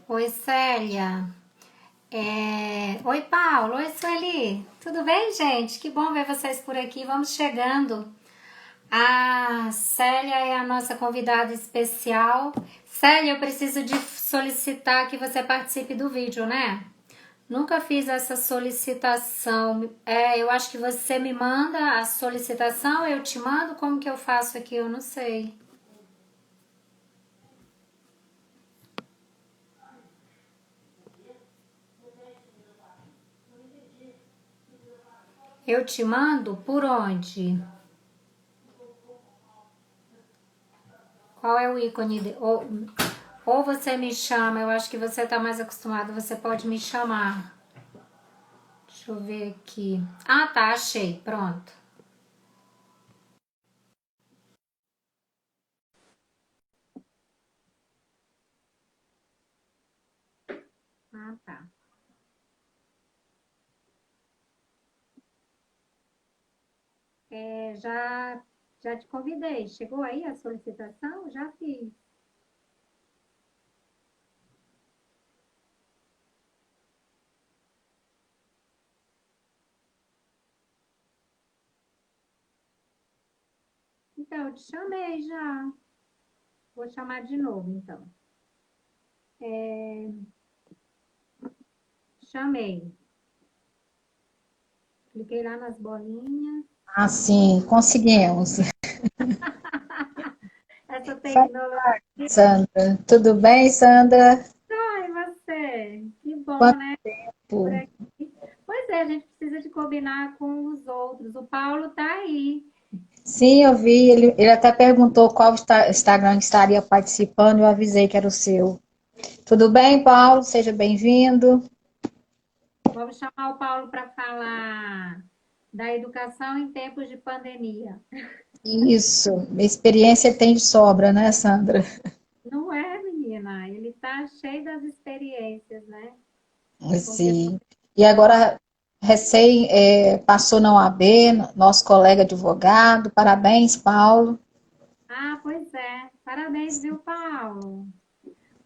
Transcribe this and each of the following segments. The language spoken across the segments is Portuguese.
Oi, Célia. Oi, Paulo. Oi, Sueli. Tudo bem, gente? Que bom ver vocês por aqui. Vamos chegando. A Célia é a nossa convidada especial. Célia, eu preciso de solicitar que você participe do vídeo, né? Nunca fiz essa solicitação. Eu acho que você me manda a solicitação, eu te mando. Como que eu faço aqui? Eu não sei. Eu te mando por onde? Qual é o ícone? Ou você me chama, eu acho que você tá mais acostumado, você pode me chamar. Deixa eu ver aqui. Ah, tá, achei, pronto. Ah, tá. Já te convidei. Chegou aí a solicitação? Já fiz. Então, eu te chamei já. Vou chamar de novo, então. Chamei. Cliquei lá nas bolinhas. Ah, sim, conseguimos. Essa Fala, tecnologia. Sandra. Tudo bem, Sandra? Ai, você. Que bom, Quanto né? Por tempo? aqui. Pois é, a gente precisa de combinar com os outros. O Paulo tá aí. Sim, eu vi. Ele até perguntou qual Instagram estaria participando. Eu avisei que era o seu. Tudo bem, Paulo? Seja bem-vindo. Vamos chamar o Paulo para falar da educação em tempos de pandemia. Isso. Minha experiência tem de sobra, né, Sandra? Não é, menina? Ele tá cheio das experiências, né? Porque Sim. E agora, recém, passou na OAB, nosso colega advogado. Parabéns, Paulo. ah, pois é. Parabéns, viu, Paulo?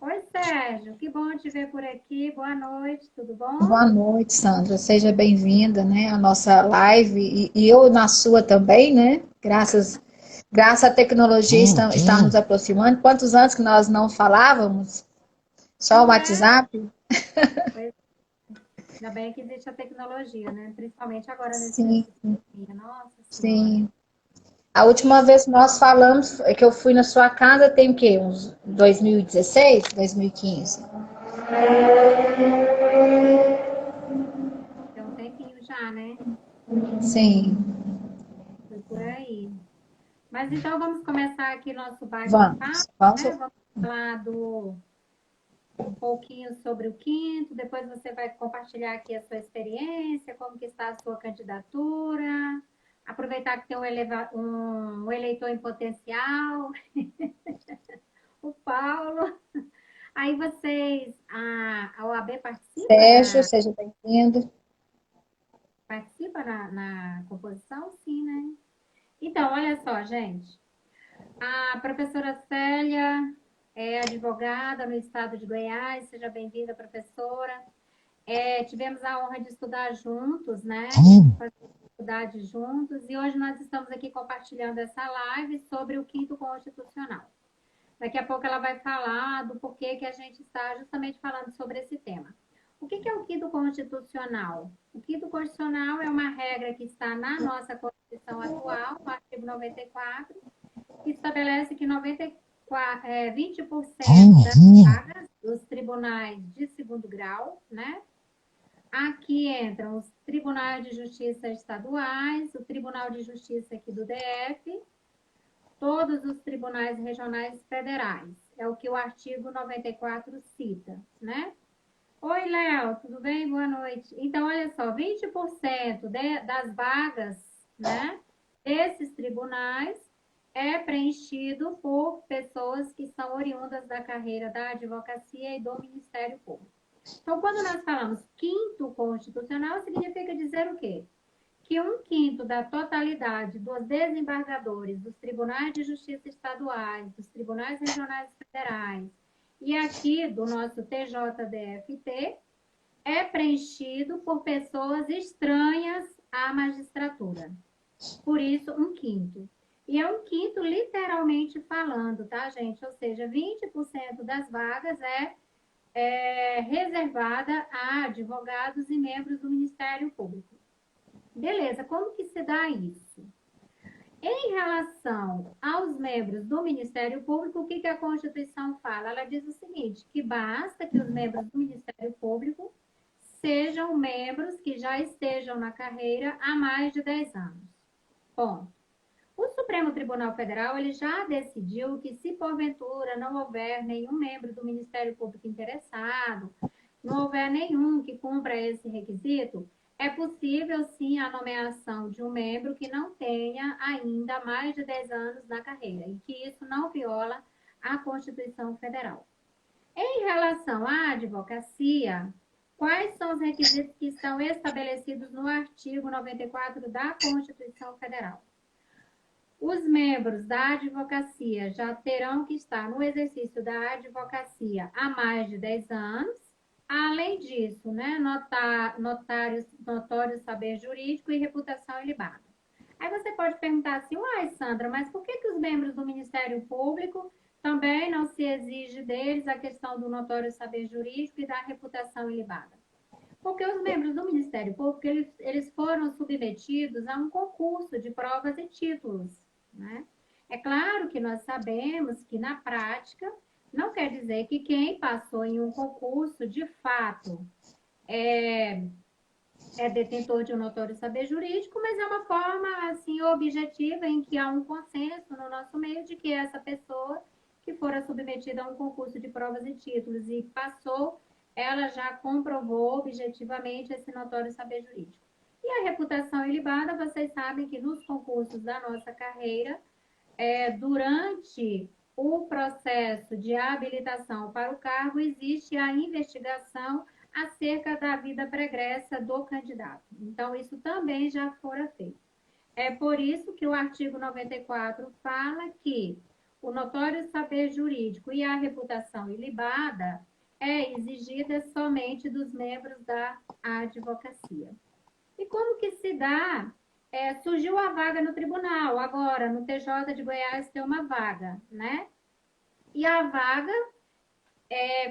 Oi, Sérgio. Que bom te ver por aqui. Boa noite, tudo bom? Boa noite, Sandra. Seja bem-vinda, né, à nossa live e eu na sua também, né? Graças à tecnologia está nos aproximando. Quantos anos que nós não falávamos? Só o Não é? WhatsApp? Pois, ainda bem que existe a tecnologia, né? Principalmente agora nesse tempo Sim, de pandemia. Nossa Senhora. sim. A última vez que nós falamos é que eu fui na sua casa tem o quê? Uns 2016, 2015? Tem um tempinho já, né? Sim, Foi por aí. Mas então vamos começar aqui nosso bate-papo, vamos. Vamos. né? Vamos falar um pouquinho sobre o quinto, depois você vai compartilhar aqui a sua experiência, como que está a sua candidatura, aproveitar que tem um eleitor em potencial, o Paulo. Aí vocês, a OAB Sérgio, seja bem-vindo. participa na composição? Sim, né? Então, olha só, gente. A professora Célia é advogada no estado de Goiás. Seja bem-vinda, professora. Tivemos a honra de estudar juntos, né? Fazer faculdade juntos. E hoje nós estamos aqui compartilhando essa live sobre o quinto constitucional. Daqui a pouco ela vai falar do porquê que a gente está justamente falando sobre esse tema. O que é o quinto constitucional? O quinto constitucional é uma regra que está na nossa Constituição atual, no artigo 94, que estabelece que 20% das vagas dos tribunais de segundo grau, né? Aqui entram os tribunais de justiça estaduais, o Tribunal de Justiça aqui do DF, todos os tribunais regionais federais. É o que o artigo 94 cita, né? Oi, Léo, tudo bem? Boa noite. Então, olha só, 20% das vagas, né, desses tribunais é preenchido por pessoas que são oriundas da carreira da advocacia e do Ministério Público. Então, quando nós falamos quinto constitucional, significa dizer o quê? Que um quinto da totalidade dos desembargadores dos tribunais de justiça estaduais, dos tribunais regionais federais E aqui do nosso TJDFT é preenchido por pessoas estranhas à magistratura. Por isso, 1/5. E é 1/5 literalmente falando, tá, gente? Ou seja, 20% das vagas é reservada a advogados e membros do Ministério Público. Beleza, como que se dá isso? Em relação aos membros do Ministério Público, o que a Constituição fala? Ela diz o seguinte, que basta que os membros do Ministério Público sejam membros que já estejam na carreira há mais de 10 anos. Ponto. O Supremo Tribunal Federal ele já decidiu que, se porventura não houver nenhum membro do Ministério Público interessado, não houver nenhum que cumpra esse requisito, é possível sim a nomeação de um membro que não tenha ainda mais de 10 anos na carreira e que isso não viola a Constituição Federal. Em relação à advocacia, quais são os requisitos que estão estabelecidos no artigo 94 da Constituição Federal? Os membros da advocacia já terão que estar no exercício da advocacia há mais de 10 anos. Além disso, né, notório saber jurídico e reputação ilibada. Aí você pode perguntar assim, uai, Sandra, mas por que os membros do Ministério Público também não se exige deles a questão do notório saber jurídico e da reputação ilibada? Porque os membros do Ministério Público, eles foram submetidos a um concurso de provas e títulos, né? É claro que nós sabemos que, na prática, não quer dizer que quem passou em um concurso, de fato, é detentor de um notório saber jurídico, mas é uma forma, assim, objetiva em que há um consenso no nosso meio de que essa pessoa que fora submetida a um concurso de provas e títulos e passou, ela já comprovou objetivamente esse notório saber jurídico. E a reputação ilibada, vocês sabem que nos concursos da nossa carreira, durante o processo de habilitação para o cargo, existe a investigação acerca da vida pregressa do candidato. Então, isso também já fora feito. É por isso que o artigo 94 fala que o notório saber jurídico e a reputação ilibada é exigida somente dos membros da advocacia. E como que se dá? Surgiu a vaga no tribunal, agora no TJ de Goiás tem uma vaga, né? E a vaga,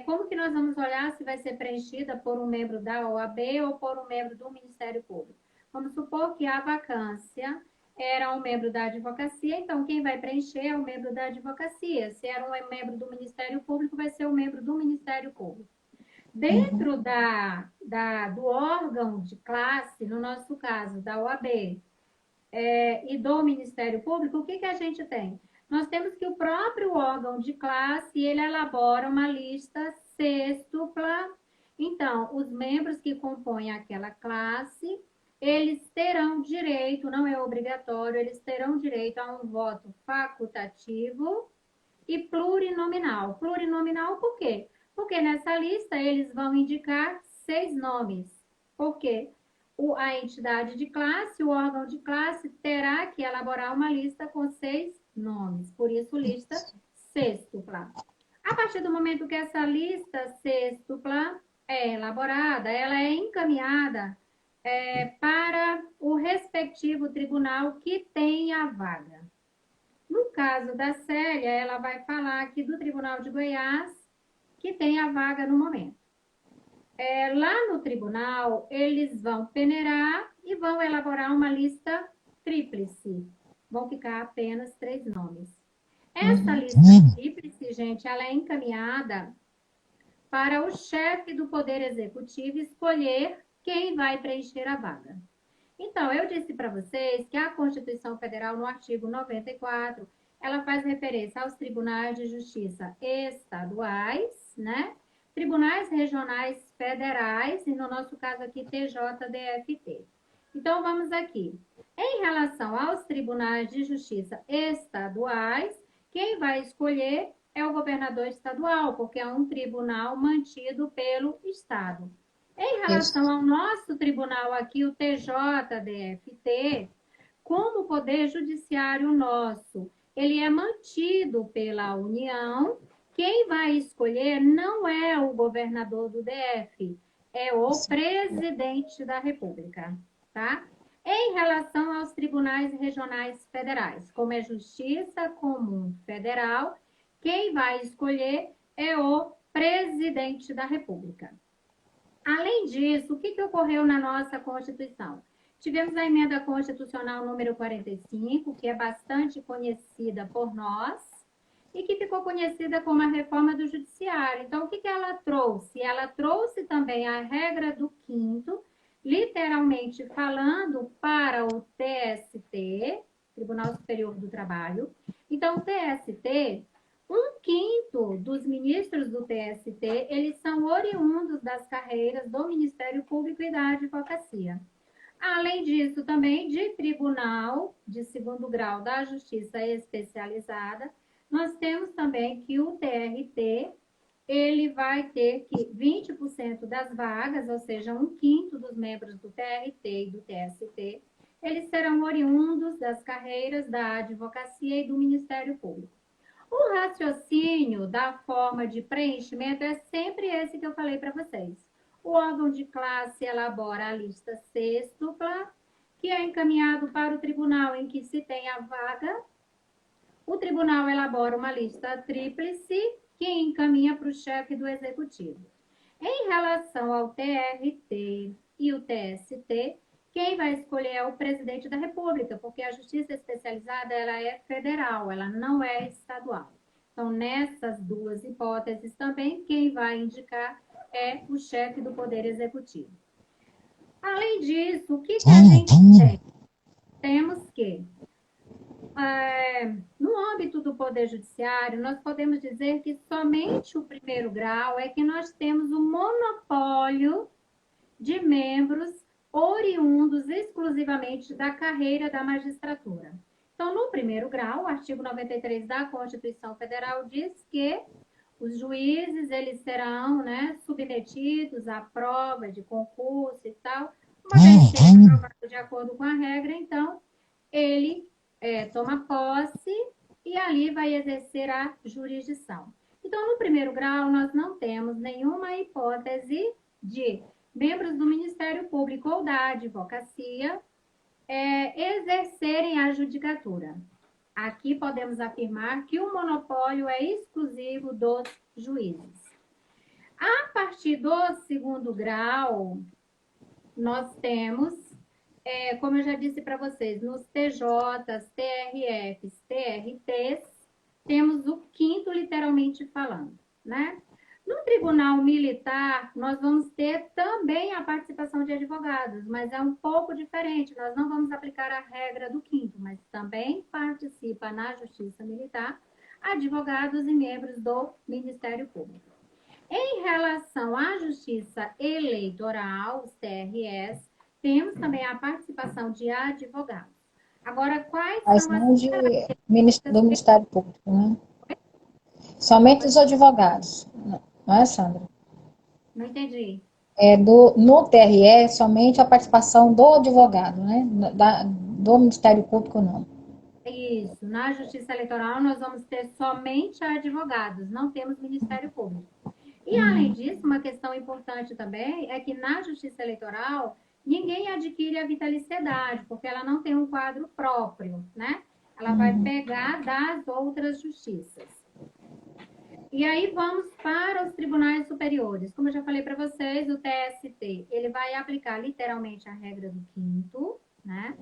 como que nós vamos olhar se vai ser preenchida por um membro da OAB ou por um membro do Ministério Público? Vamos supor que a vacância era um membro da advocacia, então quem vai preencher é o membro da advocacia. Se era um membro do Ministério Público, vai ser o membro do Ministério Público. Dentro do órgão de classe, no nosso caso, da OAB, e do Ministério Público, o que a gente tem? Nós temos que o próprio órgão de classe, ele elabora uma lista sextupla. Então, os membros que compõem aquela classe, eles terão direito, não é obrigatório, eles terão direito a um voto facultativo e plurinominal. Plurinominal por quê? Porque nessa lista eles vão indicar 6 nomes. Por quê? A entidade de classe, o órgão de classe, terá que elaborar uma lista com 6 nomes. Por isso, lista sextupla. A partir do momento que essa lista sextupla é elaborada, ela é encaminhada para o respectivo tribunal que tem a vaga. No caso da Célia, ela vai falar aqui do Tribunal de Goiás, que tem a vaga no momento. Lá no tribunal, eles vão peneirar e vão elaborar uma lista tríplice. Vão ficar apenas 3 nomes. Essa lista tríplice, gente, ela é encaminhada para o chefe do Poder Executivo escolher quem vai preencher a vaga. Então, eu disse para vocês que a Constituição Federal, no artigo 94, ela faz referência aos tribunais de justiça estaduais, né? Tribunais regionais federais, e no nosso caso aqui, TJDFT. Então, vamos aqui. Em relação aos tribunais de justiça estaduais, quem vai escolher é o governador estadual, porque é um tribunal mantido pelo Estado. Em relação ao nosso tribunal aqui, o TJDFT, como poder judiciário nosso, ele é mantido pela União Quem vai escolher não é o governador do DF, é o presidente da República, tá? Em relação aos tribunais regionais federais, como é Justiça Comum Federal, quem vai escolher é o presidente da República. Além disso, o que ocorreu na nossa Constituição? Tivemos a emenda constitucional número 45, que é bastante conhecida por nós, e que ficou conhecida como a reforma do judiciário. Então, o que ela trouxe? Ela trouxe também a regra do quinto, literalmente falando para o TST, Tribunal Superior do Trabalho. Então, o TST, um quinto dos ministros do TST, eles são oriundos das carreiras do Ministério Público e da Advocacia. Além disso, também de Tribunal de Segundo Grau da Justiça Especializada, nós temos também que o TRT, ele vai ter que 20% das vagas, ou seja, um quinto dos membros do TRT e do TST, eles serão oriundos das carreiras da advocacia e do Ministério Público. O raciocínio da forma de preenchimento é sempre esse que eu falei para vocês. O órgão de classe elabora a lista sextupla, que é encaminhado para o tribunal em que se tem a vaga. O tribunal elabora uma lista tríplice, que encaminha para o chefe do executivo. Em relação ao TRT e o TST, quem vai escolher é o presidente da República, porque a justiça especializada ela é federal, ela não é estadual. Então, nessas duas hipóteses também, quem vai indicar é o chefe do Poder Executivo. Além disso, o que a gente tem? Temos que, no âmbito do Poder Judiciário, nós podemos dizer que somente o primeiro grau é que nós temos o monopólio de membros oriundos exclusivamente da carreira da magistratura. Então, no primeiro grau, o artigo 93 da Constituição Federal diz que os juízes eles serão, né, submetidos à prova de concurso e tal. Uma vez que ele é aprovado de acordo com a regra, então, ele toma posse e ali vai exercer a jurisdição. Então, no primeiro grau, nós não temos nenhuma hipótese de membros do Ministério Público ou da Advocacia exercerem a judicatura. Aqui podemos afirmar que o monopólio é exclusivo dos juízes. A partir do segundo grau, nós temos, como eu já disse para vocês, nos TJs, TRFs, TRTs, temos o quinto literalmente falando, né? No Tribunal Militar, nós vamos ter também a participação de advogados, mas é um pouco diferente. Nós não vamos aplicar a regra do quinto, mas também participa na Justiça Militar advogados e membros do Ministério Público. Em relação à Justiça Eleitoral, os TRS, temos também a participação de advogados. Agora, quais Mas são não as do Ministério Público, né? Somente os advogados, não é, Sandra? Não entendi. No TRE, somente a participação do advogado, né? Do Ministério Público, não. Isso, na Justiça Eleitoral nós vamos ter somente advogados, não temos Ministério Público. E, além disso, uma questão importante também é que na Justiça Eleitoral ninguém adquire a vitaliciedade, porque ela não tem um quadro próprio, né? Ela vai pegar das outras justiças. E aí vamos para os tribunais superiores. Como eu já falei para vocês, o TST, ele vai aplicar literalmente a regra do quinto, né?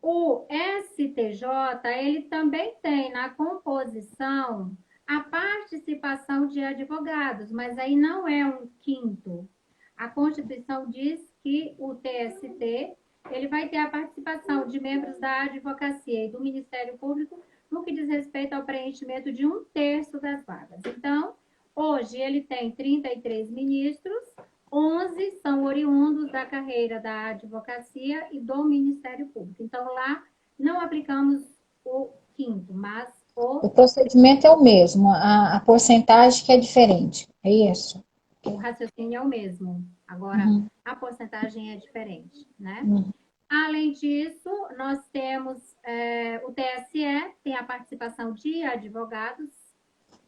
O STJ, ele também tem na composição a participação de advogados, mas aí não é um quinto. A Constituição diz que o TST, ele vai ter a participação de membros da advocacia e do Ministério Público no que diz respeito ao preenchimento de um terço das vagas. Então, hoje ele tem 33 ministros, 11 são oriundos da carreira da advocacia e do Ministério Público. Então, lá não aplicamos o quinto, mas O procedimento é o mesmo, a porcentagem que é diferente, é isso? O raciocínio é o mesmo. Agora, a porcentagem é diferente, né? Além disso, nós temos o TSE, tem a participação de advogados,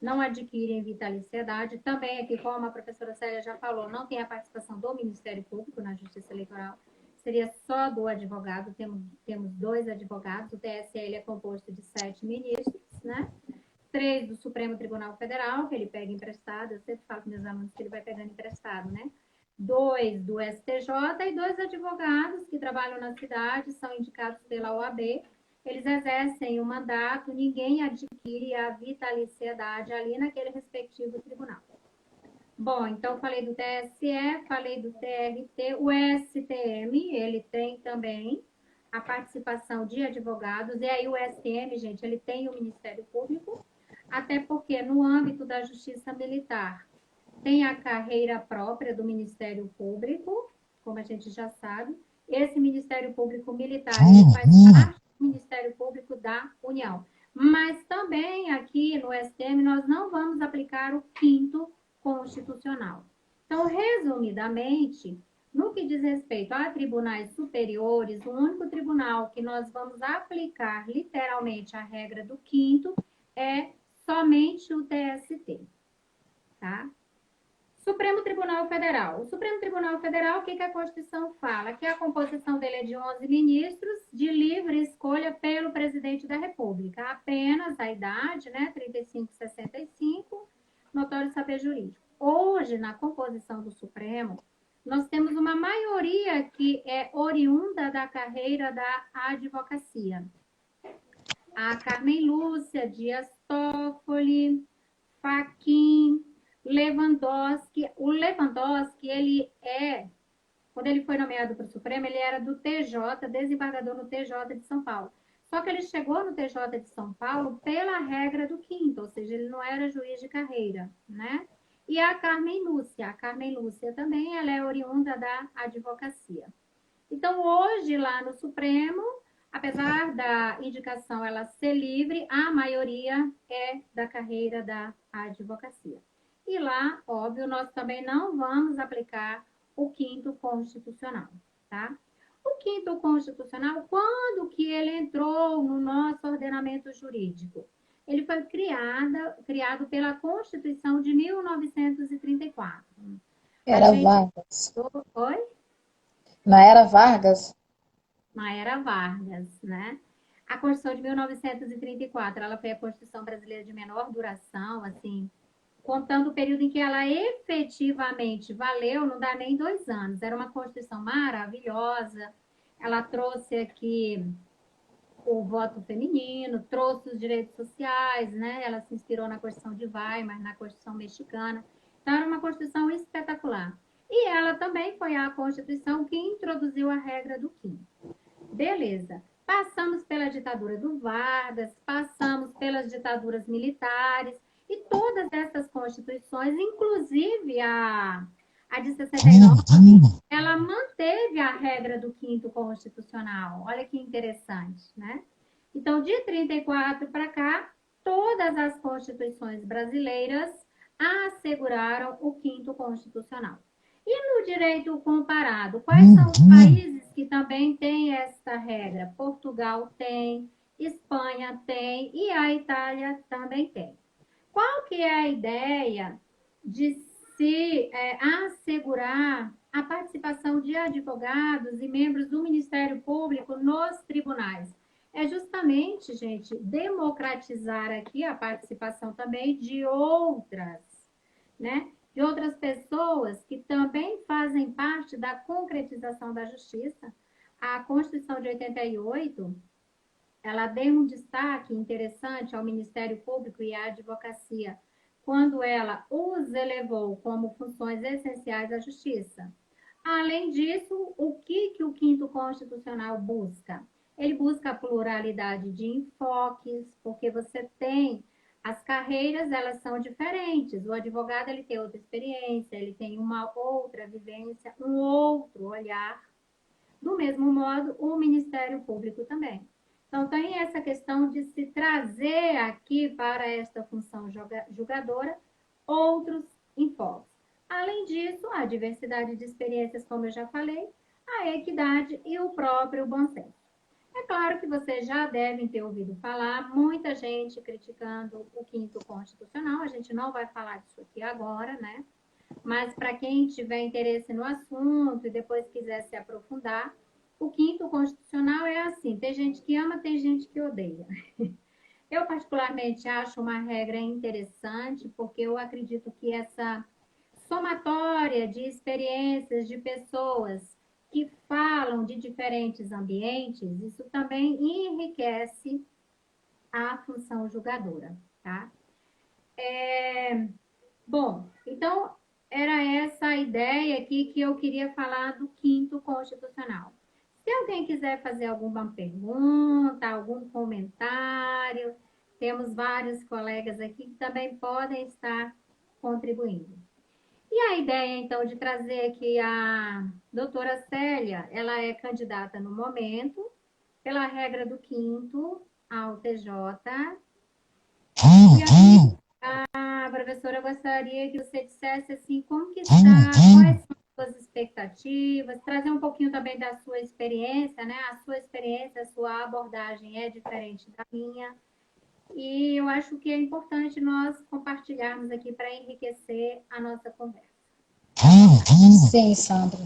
não adquirem vitaliciedade. Também aqui, como a professora Célia já falou, não tem a participação do Ministério Público na Justiça Eleitoral, seria só do advogado, temos 2 advogados, o TSE ele é composto de 7 ministros, né? 3 do Supremo Tribunal Federal, que ele pega emprestado, eu sempre falo com meus alunos que ele vai pegando emprestado, né? 2 do STJ e 2 advogados que trabalham na cidade, são indicados pela OAB, eles exercem o mandato, ninguém adquire a vitaliciedade ali naquele respectivo tribunal. Bom, então falei do TSE, falei do TRT, o STM, ele tem também a participação de advogados, e aí o STM, gente, ele tem o Ministério Público, até porque no âmbito da Justiça Militar tem a carreira própria do Ministério Público, como a gente já sabe, esse Ministério Público Militar, ele faz parte do Ministério Público da União. Mas também aqui no STM nós não vamos aplicar o 5º constitucional. Então, resumidamente, no que diz respeito a tribunais superiores, o único tribunal que nós vamos aplicar literalmente a regra do 5º é somente o TST, tá? Supremo Tribunal Federal. O Supremo Tribunal Federal, o que a Constituição fala? Que a composição dele é de 11 ministros, de livre escolha pelo presidente da República. Apenas a idade, né, 35, 65, notório saber jurídico. Hoje, na composição do Supremo, nós temos uma maioria que é oriunda da carreira da advocacia. A Carmen Lúcia, Dias Toffoli, Fachin, Lewandowski. O Lewandowski, quando ele foi nomeado para o Supremo, ele era do TJ, desembargador no TJ de São Paulo. Só que ele chegou no TJ de São Paulo pela regra do 5º, ou seja, ele não era juiz de carreira, né? E a Carmen Lúcia também, ela é oriunda da advocacia. Então, hoje, lá no Supremo, apesar da indicação ela ser livre, a maioria é da carreira da advocacia. E lá, óbvio, nós também não vamos aplicar o 5º constitucional, tá? O 5º constitucional, quando que ele entrou no nosso ordenamento jurídico? Ele foi criado pela Constituição de 1934. Era Vargas. Oi? Na era Vargas? Na era Vargas, né? A Constituição de 1934, ela foi a Constituição brasileira de menor duração, assim, contando o período em que ela efetivamente valeu, não dá nem 2 anos. Era uma Constituição maravilhosa, ela trouxe aqui o voto feminino, trouxe os direitos sociais, né? Ela se inspirou na Constituição de Weimar, na Constituição mexicana. Então, era uma Constituição espetacular. E ela também foi a Constituição que introduziu a regra do 5º. Beleza. Passamos pela ditadura do Vargas, passamos pelas ditaduras militares, e todas essas constituições, inclusive a de 69, ela manteve a regra do 5º constitucional. Olha que interessante, né? Então, de 34 para cá, todas as constituições brasileiras asseguraram o 5º constitucional. E no direito comparado, quais são os países que também têm esta regra? Portugal tem, Espanha tem e a Itália também tem. Qual que é a ideia de se assegurar a participação de advogados e membros do Ministério Público nos tribunais? É justamente, gente, democratizar aqui a participação também de outras, né? De outras pessoas que também fazem parte da concretização da justiça. A Constituição de 88, ela deu um destaque interessante ao Ministério Público e à advocacia, quando ela os elevou como funções essenciais da justiça. Além disso, o que o 5º constitucional busca? Ele busca a pluralidade de enfoques, porque você tem as carreiras, elas são diferentes. O advogado, ele tem outra experiência, ele tem uma outra vivência, um outro olhar. Do mesmo modo, o Ministério Público também. Então, tem essa questão de se trazer aqui para esta função julgadora outros enfoques. Além disso, a diversidade de experiências, como eu já falei, a equidade e o próprio bom senso. É claro que vocês já devem ter ouvido falar, muita gente criticando o quinto constitucional, a gente não vai falar disso aqui agora, né? Mas para quem tiver interesse no assunto e depois quiser se aprofundar, o quinto constitucional é assim: tem gente que ama, tem gente que odeia. Eu, particularmente, acho uma regra interessante, porque eu acredito que essa somatória de experiências de pessoas que falam de diferentes ambientes, isso também enriquece a função julgadora, tá? Bom, então era essa a ideia aqui que eu queria falar do quinto constitucional. Se alguém quiser fazer alguma pergunta, algum comentário, temos vários colegas aqui que também podem estar contribuindo. E a ideia, então, de trazer aqui a doutora Célia, ela é candidata no momento, pela regra do quinto ao TJ. E aí, professora, eu gostaria que você dissesse assim, como que está, quais são as suas expectativas, trazer um pouquinho também da sua experiência, né? A sua experiência, a sua abordagem é diferente da minha. E eu acho que é importante nós compartilharmos aqui para enriquecer a nossa conversa. Sim, Sandra.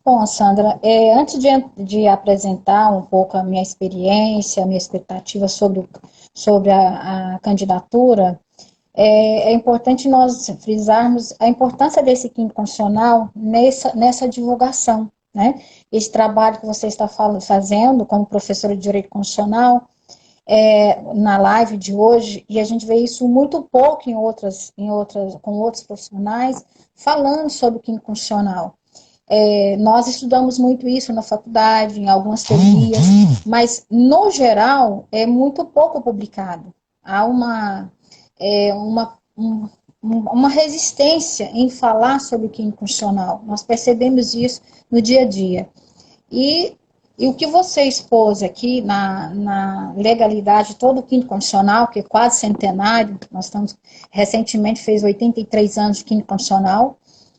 Bom, Sandra, antes de apresentar um pouco a minha experiência, a minha expectativa sobre a candidatura, é importante nós frisarmos a importância desse quinto constitucional nessa divulgação, né? Esse trabalho que você está fazendo como professora de Direito Constitucional, na live de hoje, e a gente vê isso muito pouco com outros profissionais, falando sobre o quinto constitucional. Nós estudamos muito isso na faculdade, em algumas teorias, mas, no geral, é muito pouco publicado. Há uma resistência em falar sobre o quinto constitucional. Nós percebemos isso no dia a dia. E o que você expôs aqui na legalidade de todo o quinto constitucional, que é quase centenário, nós estamos, recentemente fez 83 anos de quinto constitucional,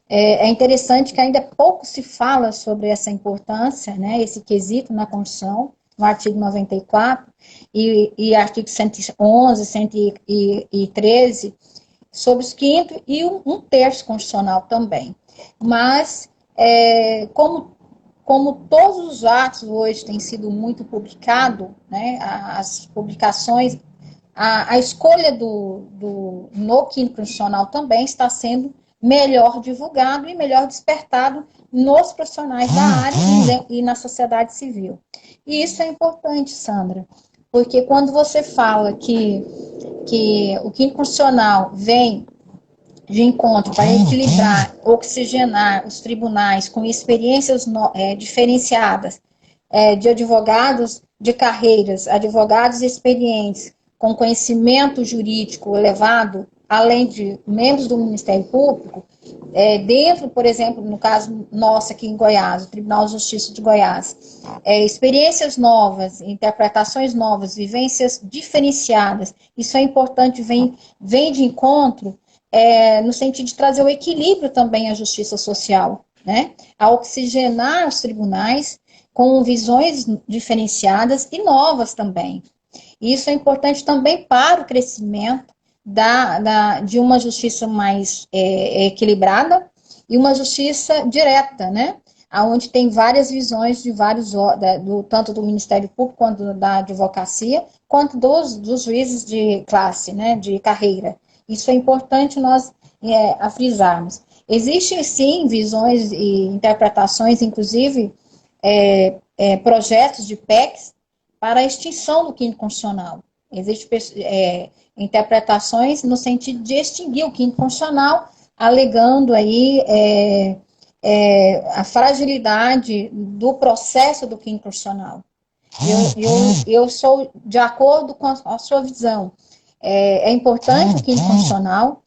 é interessante que ainda pouco se fala sobre essa importância, né, esse quesito na Constituição, no artigo 94 e artigo 111, 113, sobre os quinto e um terço constitucional também. Mas, como todos os atos hoje têm sido muito publicados, né, as publicações, a escolha no quinto constitucional também está sendo melhor divulgado e melhor despertado nos profissionais da área e na sociedade civil. E isso é importante, Sandra, porque quando você fala que o quinto constitucional vem de encontro para equilibrar, oxigenar os tribunais com experiências diferenciadas de advogados de carreiras, advogados experientes, com conhecimento jurídico elevado, além de membros do Ministério Público, dentro, por exemplo, no caso nosso aqui em Goiás, o Tribunal de Justiça de Goiás, experiências novas, interpretações novas, vivências diferenciadas, isso é importante, vem de encontro no sentido de trazer o equilíbrio também à justiça social, né? A oxigenar os tribunais com visões diferenciadas e novas também. Isso é importante também para o crescimento de uma justiça mais equilibrada e uma justiça direta, né? Onde tem várias visões de tanto do Ministério Público quanto da advocacia, quanto dos juízes de classe, né? De carreira. Isso é importante nós frisarmos. Existem, sim, visões e interpretações, inclusive projetos de PECs para a extinção do quinto constitucional. Existem interpretações no sentido de extinguir o quinto constitucional, alegando aí a fragilidade do processo do quinto constitucional. Eu sou de acordo com a sua visão. É importante o quinto constitucional.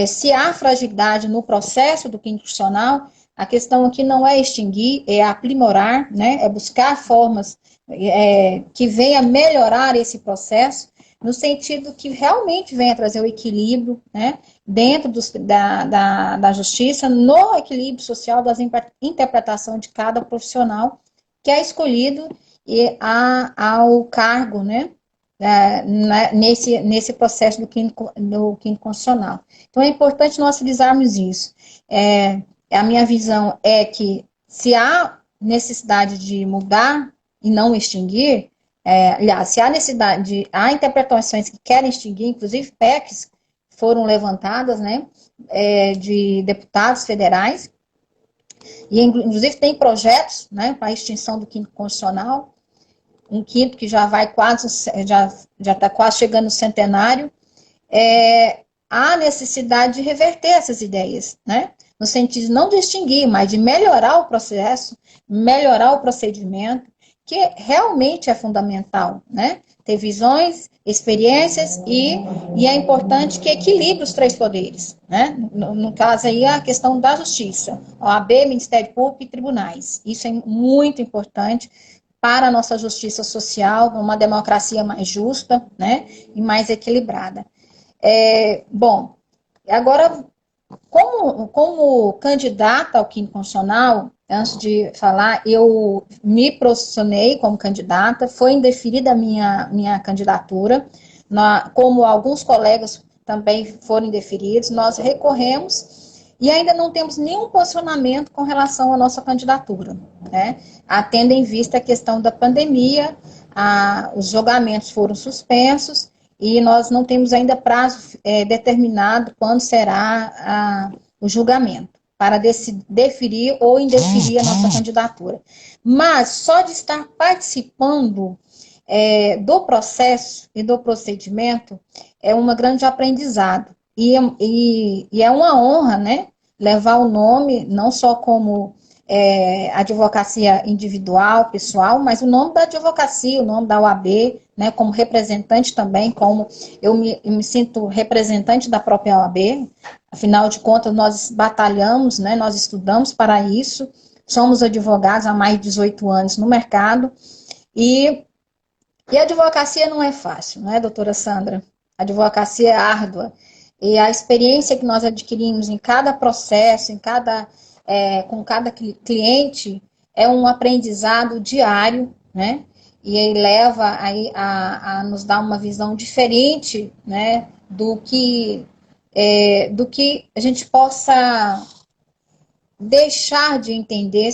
Se há fragilidade no processo do quinto constitucional, a questão aqui não é extinguir, é aprimorar, né? É buscar formas que venha melhorar esse processo, no sentido que realmente venha trazer o equilíbrio, né? Dentro da justiça, no equilíbrio social das interpretações de cada profissional que é escolhido e ao cargo, né, nesse processo do quinto constitucional. Então, é importante nós frisarmos isso. A minha visão é que, se há necessidade de mudar e não extinguir, aliás, se há necessidade, há interpretações que querem extinguir, inclusive PECs foram levantadas, né, de deputados federais, e inclusive tem projetos, né, para a extinção do quinto constitucional, um quinto que já vai quase, já está quase chegando no centenário. Há necessidade de reverter essas ideias, né, no sentido não de extinguir, mas de melhorar o processo, melhorar o procedimento, que realmente é fundamental, né, ter visões, experiências e é importante que equilibre os três poderes, né? No caso aí, a questão da justiça, OAB, Ministério Público e tribunais. Isso é muito importante para a nossa justiça social, uma democracia mais justa, né, e mais equilibrada. Bom, agora, como candidata ao quinto constitucional, antes de falar, eu me posicionei como candidata, foi indeferida a minha candidatura, como alguns colegas também foram indeferidos, nós recorremos e ainda não temos nenhum posicionamento com relação à nossa candidatura, né? Tendo em vista a questão da pandemia, os julgamentos foram suspensos e nós não temos ainda prazo determinado quando será o julgamento, para deferir ou indeferir a nossa candidatura. Mas só de estar participando do processo e do procedimento é um grande aprendizado. E é uma honra, né, levar o nome, não só como advocacia individual, pessoal, mas o nome da advocacia, o nome da OAB, né, como representante também, como eu me sinto representante da própria OAB, afinal de contas nós batalhamos, né, nós estudamos para isso, somos advogados há mais de 18 anos no mercado, e a advocacia não é fácil, não é, doutora Sandra? A advocacia é árdua, e a experiência que nós adquirimos em cada processo, com cada cliente, é um aprendizado diário, né? E ele leva aí a nos dar uma visão diferente, né? Do que a gente possa deixar de entender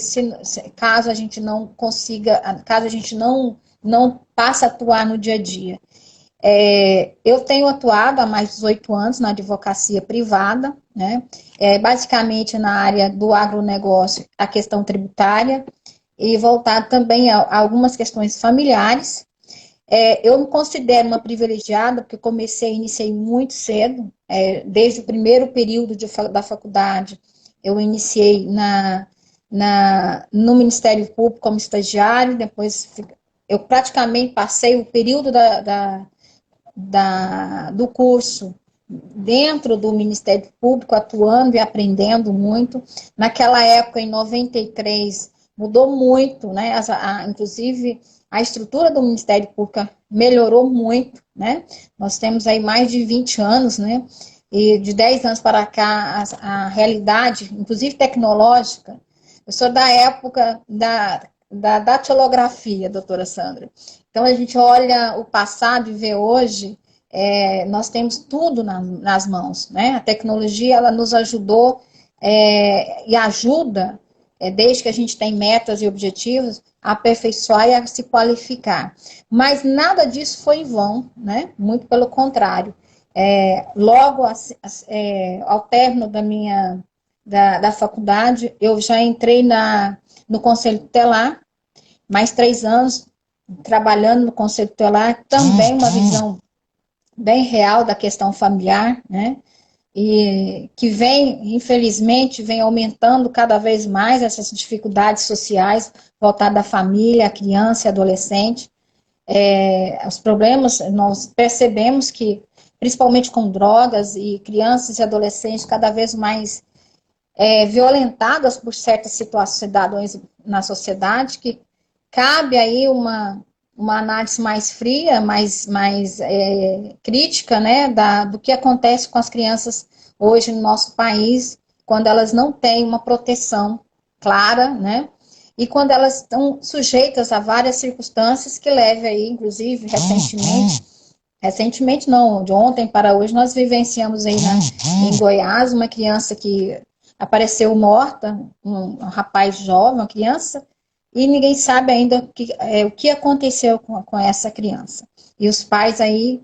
caso a gente não consiga, caso a gente não passe a atuar no dia a dia. Eu tenho atuado há mais de 18 anos na advocacia privada, né? Basicamente na área do agronegócio, a questão tributária, e voltado também a algumas questões familiares. Eu me considero uma privilegiada, porque iniciei muito cedo, desde o primeiro período da faculdade, eu iniciei no Ministério Público como estagiário, depois eu praticamente passei o período do curso dentro do Ministério Público, atuando e aprendendo muito. Naquela época, em 93, mudou muito, né? Inclusive, a estrutura do Ministério Público melhorou muito, né? Nós temos aí mais de 20 anos, né? E de 10 anos para cá, a realidade, inclusive tecnológica, eu sou da época da datilografia, doutora Sandra. Então, a gente olha o passado e vê hoje, nós temos tudo nas mãos, né? A tecnologia, ela nos ajudou e ajuda, desde que a gente tem metas e objetivos, a aperfeiçoar e a se qualificar. Mas nada disso foi em vão, né? Muito pelo contrário. Logo ao término da faculdade, eu já entrei no Conselho Tutelar, mais 3 anos trabalhando no Conselho Tutelar, também uma visão bem real da questão familiar, né? E que infelizmente, vem aumentando cada vez mais essas dificuldades sociais voltadas à família, à criança e adolescente. Os problemas, nós percebemos que, principalmente com drogas e crianças e adolescentes cada vez mais violentadas por certas situações na sociedade, que cabe aí uma análise mais fria, mais crítica, né, do que acontece com as crianças hoje no nosso país, quando elas não têm uma proteção clara, né, e quando elas estão sujeitas a várias circunstâncias que levam aí, inclusive, recentemente não, de ontem para hoje, nós vivenciamos aí em Goiás uma criança que apareceu morta, um rapaz jovem, uma criança, e ninguém sabe ainda o que aconteceu com essa criança. E os pais aí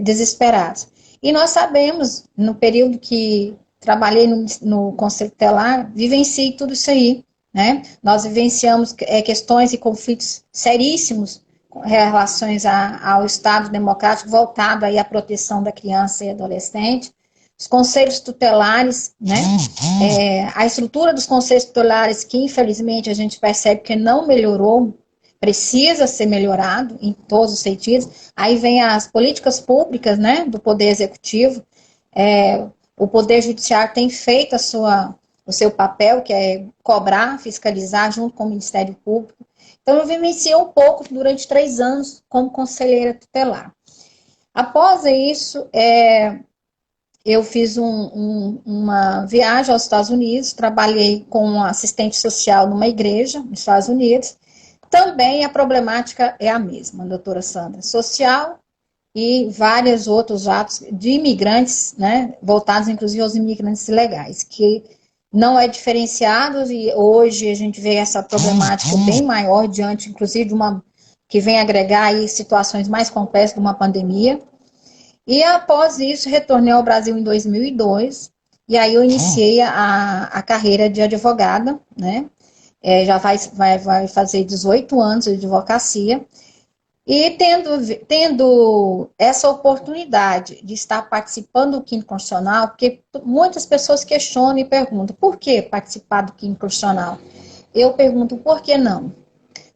desesperados. E nós sabemos, no período que trabalhei no Conselho Tutelar, vivenciei tudo isso aí, né? Nós vivenciamos questões e conflitos seríssimos com relações ao Estado democrático voltado aí à proteção da criança e adolescente, os conselhos tutelares, né? A estrutura dos conselhos tutelares que infelizmente a gente percebe que não melhorou, precisa ser melhorado em todos os sentidos. Aí vem as políticas públicas, né, do Poder Executivo. O Poder Judiciário tem feito o seu papel, que é cobrar, fiscalizar, junto com o Ministério Público. Então, eu vivenciei um pouco durante 3 anos como conselheira tutelar. Após isso, eu fiz uma viagem aos Estados Unidos, trabalhei com assistente social numa igreja nos Estados Unidos. Também a problemática é a mesma, doutora Sandra, social e vários outros atos de imigrantes, né, voltados inclusive aos imigrantes ilegais, que não é diferenciado, e hoje a gente vê essa problemática bem maior diante, inclusive, de que vem agregar aí situações mais complexas de uma pandemia. E após isso, retornei ao Brasil em 2002, e aí eu iniciei a carreira de advogada, né, já vai fazer 18 anos de advocacia, e tendo essa oportunidade de estar participando do Quinto Constitucional, porque muitas pessoas questionam e perguntam, por que participar do Quinto Constitucional? Eu pergunto, por que não?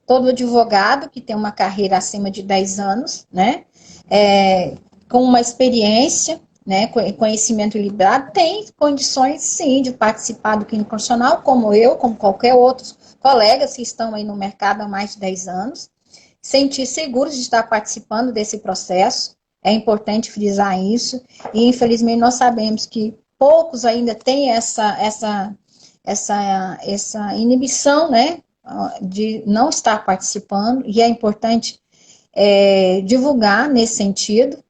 Todo advogado que tem uma carreira acima de 10 anos, né, com uma experiência, né, conhecimento liberado, tem condições, sim, de participar do Quinto Constitucional, como eu, como qualquer outro colegas que estão aí no mercado há mais de 10 anos, sentir seguros de estar participando desse processo, é importante frisar isso, e infelizmente nós sabemos que poucos ainda têm essa inibição, né, de não estar participando, e é importante divulgar nesse sentido.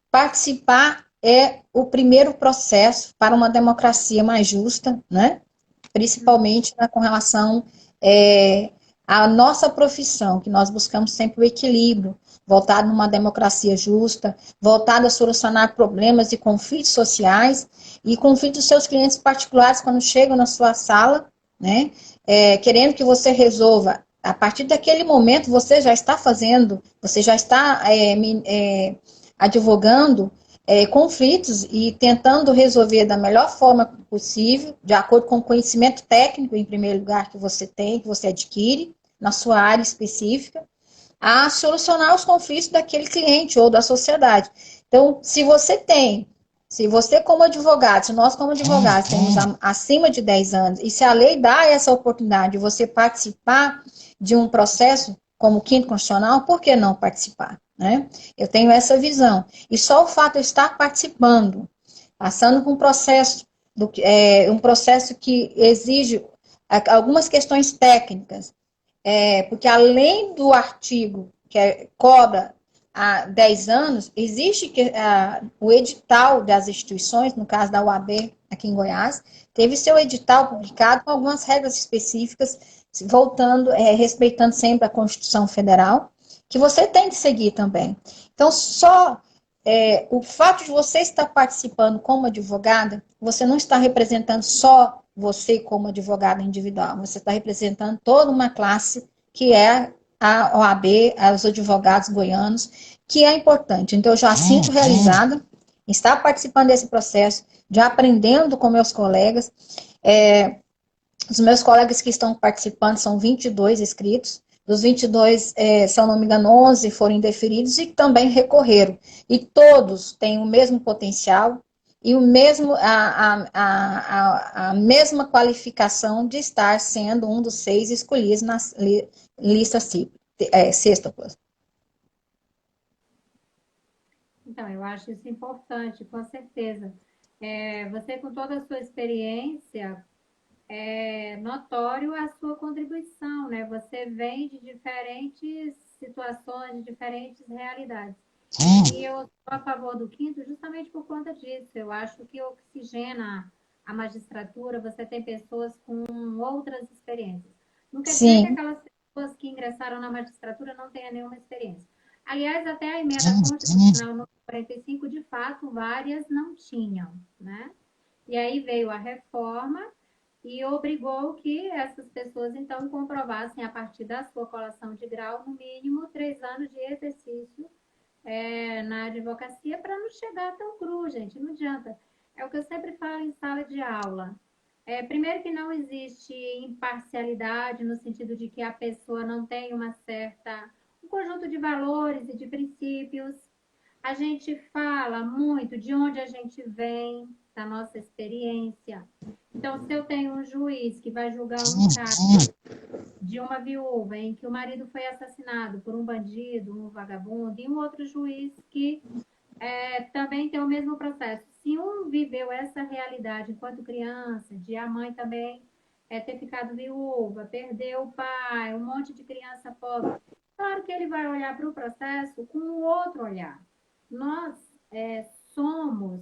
Participar é o primeiro processo para uma democracia mais justa, né? Principalmente com relação à nossa profissão, que nós buscamos sempre o equilíbrio, voltado numa democracia justa, voltado a solucionar problemas e conflitos sociais, e conflitos dos seus clientes particulares quando chegam na sua sala, né? Querendo que você resolva. A partir daquele momento, você já está fazendo, você já está advogando conflitos e tentando resolver da melhor forma possível, de acordo com o conhecimento técnico, em primeiro lugar, que você tem, que você adquire na sua área específica, a solucionar os conflitos daquele cliente ou da sociedade. Então, se você como advogado, se nós como advogados temos acima de 10 anos, e se a lei dá essa oportunidade de você participar de um processo como o Quinto Constitucional, por que não participar? Né? Eu tenho essa visão. E só o fato de eu estar participando, passando por um processo que exige algumas questões técnicas, porque além do artigo que cobra há 10 anos, existe o edital das instituições, no caso da UAB aqui em Goiás, teve seu edital publicado com algumas regras específicas, respeitando sempre a Constituição Federal, que você tem que seguir também. Então, só o fato de você estar participando como advogada, você não está representando só você como advogada individual, você está representando toda uma classe que é a OAB, os advogados goianos, que é importante. Então, eu já sinto realizada em estar participando desse processo, já aprendendo com meus colegas. Os meus colegas que estão participando são 22 inscritos. Dos 22, se eu não me engano, 11 foram indeferidos e também recorreram. E todos têm o mesmo potencial e a mesma qualificação de estar sendo um dos 6 escolhidos na lista sexta. Então, eu acho isso importante, com certeza. Você, com toda a sua experiência, é notório a sua contribuição, né? Você vem de diferentes situações, de diferentes realidades. E eu sou a favor do quinto justamente por conta disso. Eu acho que oxigena a magistratura, você tem pessoas com outras experiências. Não quer dizer que Sim, aquelas pessoas que ingressaram na magistratura não tenham nenhuma experiência. Aliás, até a emenda constitucional no 45, de fato, várias não tinham, né? E aí veio a reforma e obrigou que essas pessoas, então, comprovassem, a partir da sua colação de grau, no mínimo 3 anos de exercício na advocacia, para não chegar tão cru, gente, não adianta. É o que eu sempre falo em sala de aula. Primeiro que não existe imparcialidade, no sentido de que a pessoa não tem um conjunto de valores e de princípios. A gente fala muito de onde a gente vem, da nossa experiência. Então, se eu tenho um juiz que vai julgar um caso de uma viúva em que o marido foi assassinado por um bandido, um vagabundo, e um outro juiz que também tem o mesmo processo. Se um viveu essa realidade enquanto criança, de a mãe também ter ficado viúva, perdeu o pai, um monte de criança pobre, claro que ele vai olhar para o processo com um outro olhar. Nós somos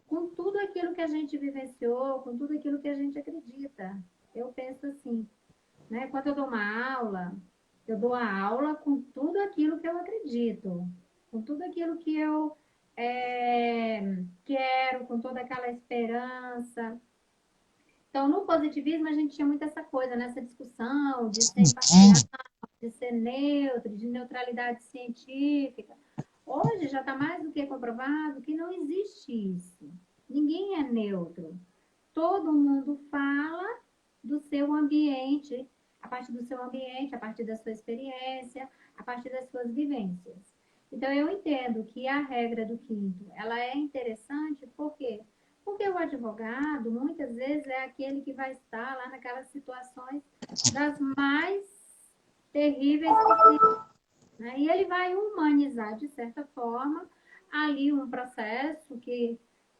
com tudo aquilo que a gente vivenciou, com tudo aquilo que a gente acredita. Eu penso assim, né? Quando eu dou a aula com tudo aquilo que eu acredito, com tudo aquilo que eu quero, com toda aquela esperança. Então, no positivismo, a gente tinha muito essa coisa, nessa discussão de ser imparcial, de ser neutro, de neutralidade científica. Hoje já está mais do que comprovado que não existe isso. Ninguém é neutro. Todo mundo fala do seu ambiente, a partir do seu ambiente, a partir da sua experiência, a partir das suas vivências. Então, eu entendo que a regra do quinto, ela é interessante, por quê? Porque o advogado, muitas vezes, é aquele que vai estar lá naquelas situações das mais terríveis possíveis, né? E ele vai humanizar, de certa forma, ali um processo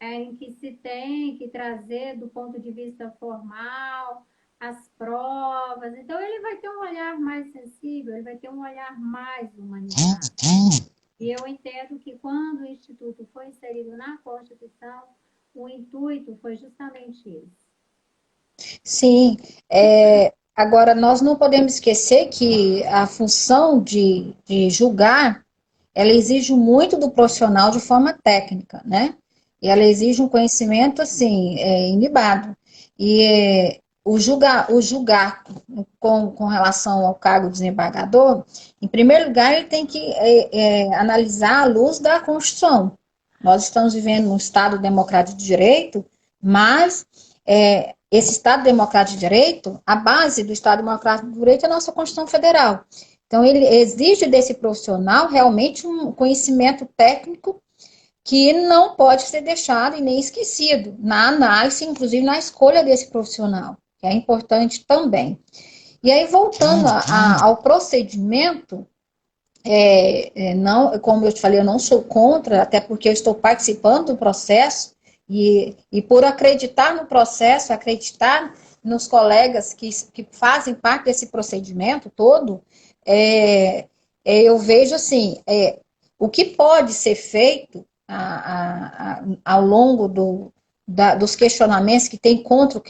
em que se tem que trazer do ponto de vista formal as provas. Então, ele vai ter um olhar mais sensível, ele vai ter um olhar mais humanizado. E eu entendo que quando o Instituto foi inserido na Constituição, o intuito foi justamente esse. sim. Agora, nós não podemos esquecer que a função de julgar, ela exige muito do profissional de forma técnica, né? E ela exige um conhecimento, assim, ilibado. E o julgar com relação ao cargo de desembargador, em primeiro lugar, ele tem que analisar à luz da Constituição. Nós estamos vivendo num Estado democrático de direito, mas esse Estado democrático de direito, a base do Estado democrático de direito é a nossa Constituição Federal. Então, ele exige desse profissional realmente um conhecimento técnico que não pode ser deixado e nem esquecido na análise, inclusive na escolha desse profissional, que é importante também. E aí, voltando ao procedimento, não, como eu te falei, eu não sou contra, até porque eu estou participando do processo, e por acreditar no processo, acreditar nos colegas que fazem parte desse procedimento todo, eu vejo assim, o que pode ser feito ao longo dos questionamentos que tem contra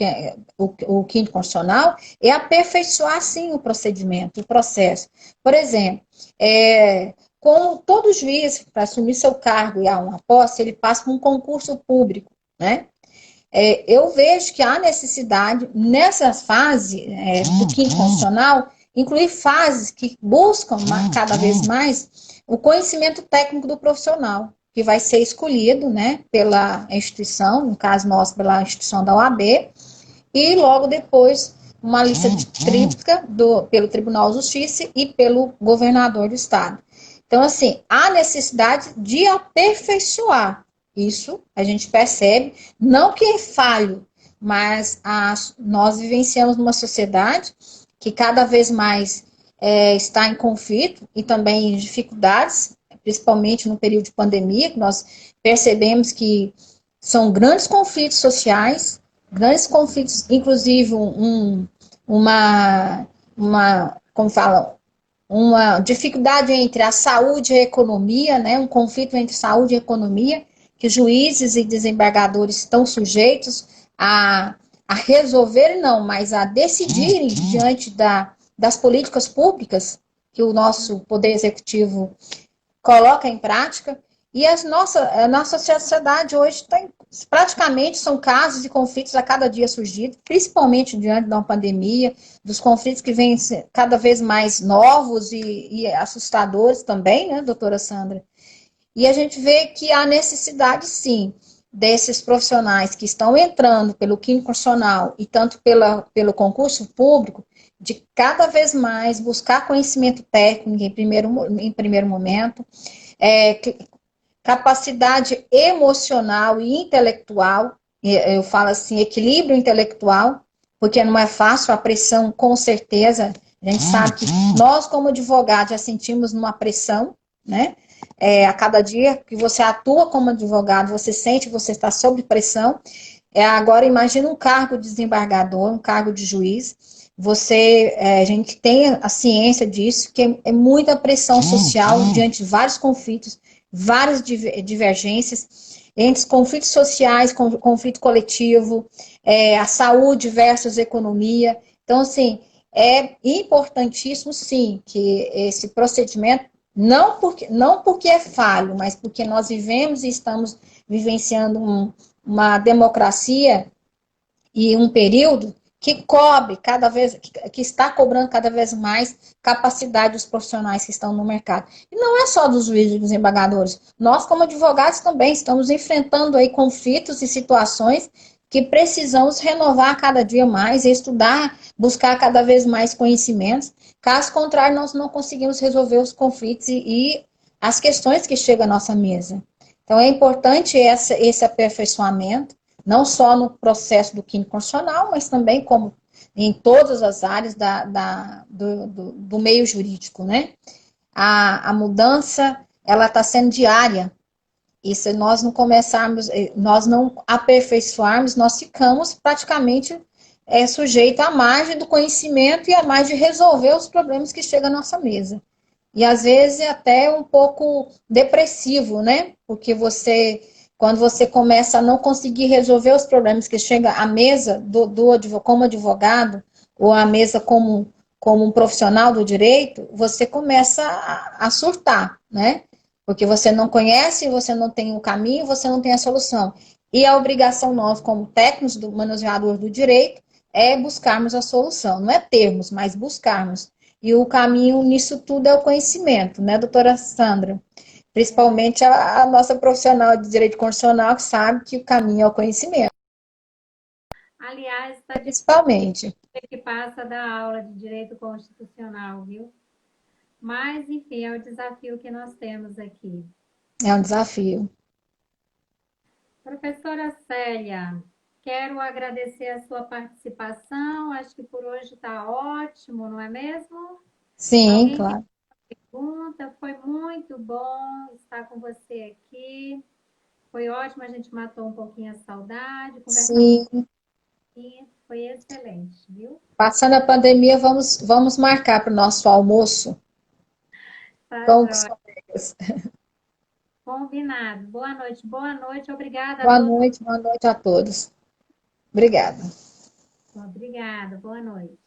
o quinto constitucional é aperfeiçoar, sim, o procedimento, o processo. Por exemplo, como todo juiz, para assumir seu cargo e há uma posse, ele passa por um concurso público, né? Eu vejo que há necessidade, nessa fase do quinto constitucional, incluir fases que buscam cada vez mais o conhecimento técnico do profissional, que vai ser escolhido, né, pela instituição, no caso nosso, pela instituição da OAB, e logo depois uma lista de tríplica pelo Tribunal de Justiça e pelo governador do estado. Então, assim, há necessidade de aperfeiçoar. Isso a gente percebe, não que é falho, mas nós vivenciamos numa sociedade que cada vez mais está em conflito e também em dificuldades, principalmente no período de pandemia, que nós percebemos que são grandes conflitos sociais, grandes conflitos, inclusive como falam, uma dificuldade entre a saúde e a economia, né? Um conflito entre saúde e economia, que juízes e desembargadores estão sujeitos a, a resolver, não, mas a decidirem diante das políticas públicas que o nosso Poder Executivo coloca em prática. E a nossa sociedade hoje tem, praticamente são casos e conflitos a cada dia surgindo, principalmente diante da pandemia, dos conflitos que vêm cada vez mais novos e assustadores também, né, doutora Sandra? E a gente vê que há necessidade, sim, desses profissionais que estão entrando pelo clínico profissional e tanto pelo concurso público, de cada vez mais buscar conhecimento técnico em primeiro momento, é, capacidade emocional e intelectual, eu falo assim, equilíbrio intelectual, porque não é fácil, a pressão, com certeza, a gente sabe que nós, como advogados, já sentimos uma pressão, né? A cada dia que você atua como advogado, você sente que você está sob pressão. Agora, imagina um cargo de desembargador, um cargo de juiz. A gente tem a ciência disso, que é muita pressão social diante de vários conflitos, várias divergências entre conflitos sociais, conflito coletivo, a saúde versus economia. Então, assim, é importantíssimo, sim, que esse procedimento, não porque é falho, mas porque nós vivemos e estamos vivenciando uma democracia e um período que cobre cada vez, que está cobrando cada vez mais capacidade dos profissionais que estão no mercado. E não é só dos juízes e dos embargadores. Nós, como advogados, também estamos enfrentando aí conflitos e situações que precisamos renovar a cada dia mais, estudar, buscar cada vez mais conhecimentos. Caso contrário, nós não conseguimos resolver os conflitos e as questões que chegam à nossa mesa. Então, é importante esse aperfeiçoamento, não só no processo do clínico constitucional, mas também como em todas as áreas do meio jurídico, né? A mudança, ela está sendo diária, e se nós não começarmos, nós não aperfeiçoarmos, nós ficamos praticamente sujeitos à margem do conhecimento e à margem de resolver os problemas que chegam à nossa mesa. E às vezes é até um pouco depressivo, né? Porque quando você começa a não conseguir resolver os problemas que chegam à mesa como advogado, ou à mesa como um profissional do direito, você começa a surtar, né? Porque você não conhece, você não tem o caminho, você não tem a solução. E a obrigação nós, como técnicos do manuseador do direito, é buscarmos a solução. Não é termos, mas buscarmos. E o caminho nisso tudo é o conhecimento, né, doutora Sandra? Principalmente a nossa profissional de direito constitucional que sabe que o caminho é o conhecimento. Aliás, está Principalmente. que passa da aula de direito constitucional, viu? Mas, enfim, é o desafio que nós temos aqui. É um desafio. Professora Célia, quero agradecer a sua participação. Acho que por hoje está ótimo, não é mesmo? Sim, Alguém tem claro. pergunta? Foi muito bom estar com você aqui. Foi ótimo, a gente matou um pouquinho a saudade, conversamos um Sim. pouquinho. Foi excelente, viu? Passando a pandemia, vamos marcar para o nosso almoço Tá, com os joia. colegas. Combinado. Boa noite, boa noite. Obrigada a todos. Boa noite a todos. Obrigada. Obrigada, boa noite.